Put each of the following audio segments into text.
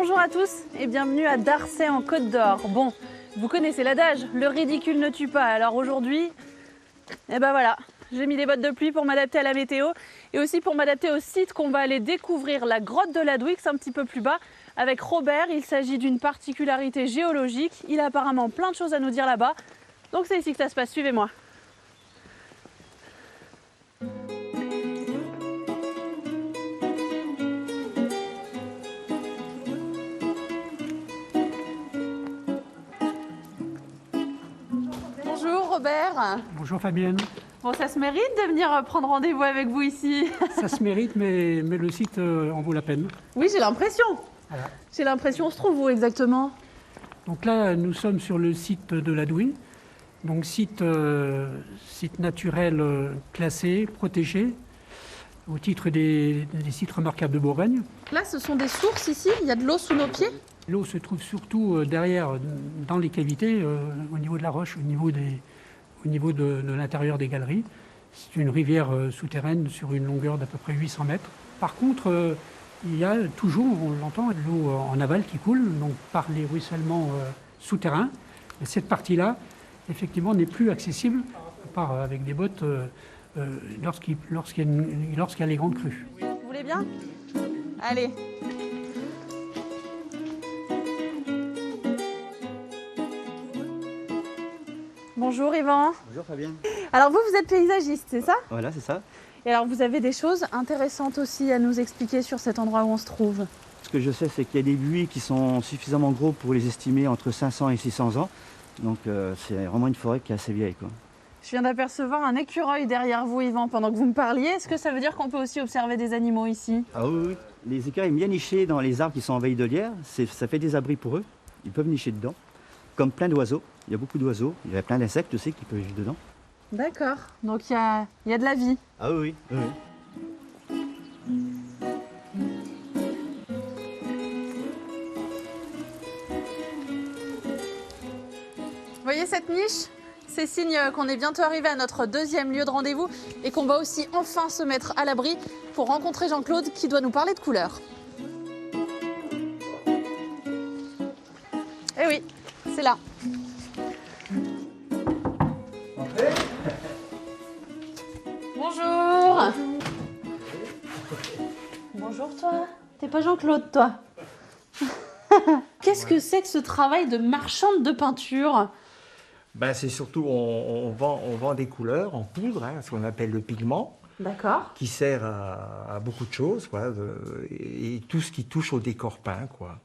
Bonjour à tous et bienvenue à Darcey en Côte d'Or. Bon, vous connaissez l'adage, le ridicule ne tue pas. Alors aujourd'hui, eh ben voilà, j'ai mis des bottes de pluie pour m'adapter à la météo et aussi pour m'adapter au site qu'on va aller découvrir, la grotte de la Douix, un petit peu plus bas, avec Robert. Il s'agit d'une particularité géologique. Il a apparemment plein de choses à nous dire là-bas. Donc c'est ici que ça se passe, suivez-moi. Bonjour Robert. Bonjour Fabienne. Bon, ça se mérite de venir prendre rendez-vous avec vous ici. Ça se mérite, mais le site en vaut la peine. Oui, j'ai l'impression. Voilà. J'ai l'impression, on se trouve où exactement? Donc là, nous sommes sur le site de la Douix. Donc site naturel classé, protégé, au titre des sites remarquables de Bourgogne. Là, ce sont des sources ici, il y a de l'eau sous nos pieds. L'eau se trouve surtout derrière, dans les cavités, au niveau de la roche, au niveau de l'intérieur des galeries. C'est une rivière souterraine sur une longueur d'à peu près 800 mètres. Par contre, il y a toujours, on l'entend, de l'eau en aval qui coule, donc par les ruissellements souterrains. Et cette partie-là, effectivement, n'est plus accessible, à part avec des bottes, lorsqu'il y a les grandes crues. Vous voulez bien? Allez. Bonjour Yvan. Bonjour Fabienne. Alors vous êtes paysagiste, c'est ça? Voilà, c'est ça. Et alors vous avez des choses intéressantes aussi à nous expliquer sur cet endroit où on se trouve. Ce que je sais, c'est qu'il y a des buis qui sont suffisamment gros pour les estimer entre 500 et 600 ans. Donc c'est vraiment une forêt qui est assez vieille, quoi. Je viens d'apercevoir un écureuil derrière vous Yvan pendant que vous me parliez. Est-ce que ça veut dire qu'on peut aussi observer des animaux ici? Ah oui, oui. Les écureuils aiment bien nicher dans les arbres qui sont en veille de lierre. Ça fait des abris pour eux. Ils peuvent nicher dedans. Comme plein d'oiseaux. Il y a beaucoup d'oiseaux. Il y a plein d'insectes aussi qui peuvent vivre dedans. D'accord. Donc il y a de la vie. Ah oui, oui. Vous voyez cette niche? C'est signe qu'on est bientôt arrivé à notre deuxième lieu de rendez-vous et qu'on va aussi enfin se mettre à l'abri pour rencontrer Jean-Claude qui doit nous parler de couleurs. Eh oui, c'est là. Bonjour. Bonjour toi. T'es pas Jean-Claude toi? Qu'est-ce que c'est que ce travail de marchande de peinture? Ben, c'est surtout, on vend des couleurs en poudre, ce qu'on appelle le pigment, D'accord. qui sert à beaucoup de choses, quoi, et tout ce qui touche au décor peint, quoi.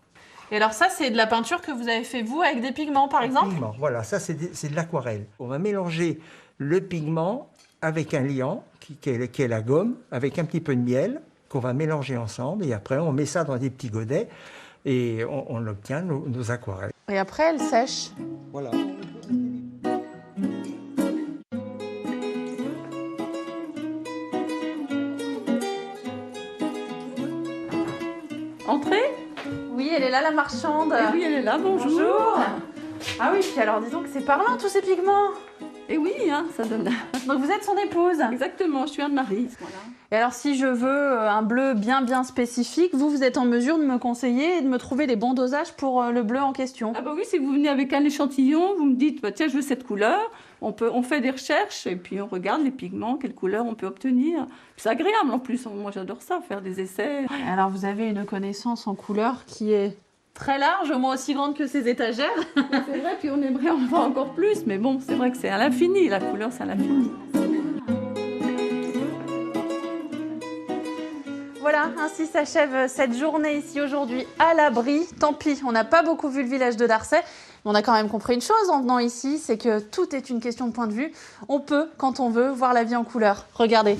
Et alors ça, c'est de la peinture que vous avez fait vous avec des pigments par exemple? Pigment, voilà, ça c'est de l'aquarelle. On va mélanger le pigment avec un liant, qui est la gomme, avec un petit peu de miel, qu'on va mélanger ensemble, et après on met ça dans des petits godets, et on obtient nos aquarelles. Et après, elle sèche. Voilà. Entrez? Oui, elle est là, la marchande. Eh oui, elle est là, bonjour. Bonjour. Ah oui, puis alors disons que c'est parlant tous ces pigments. Et oui, hein, ça donne... Donc vous êtes son épouse. Exactement, je suis Anne-Marie. Voilà. Et alors si je veux un bleu bien spécifique, vous êtes en mesure de me conseiller et de me trouver les bons dosages pour le bleu en question. Ah bah oui, si vous venez avec un échantillon, vous me dites, bah, tiens, je veux cette couleur. On fait des recherches et puis on regarde les pigments, quelle couleur on peut obtenir. C'est agréable en plus, moi j'adore ça, faire des essais. Alors vous avez une connaissance en couleur qui est très large, au moins aussi grande que ces étagères. C'est vrai, puis on aimerait en voir encore plus, mais bon, c'est vrai que c'est à l'infini, la couleur c'est à l'infini. Voilà, ainsi s'achève cette journée ici aujourd'hui à l'abri. Tant pis, on n'a pas beaucoup vu le village de Darcey, mais on a quand même compris une chose en venant ici, c'est que tout est une question de point de vue. On peut, quand on veut, voir la vie en couleur. Regardez.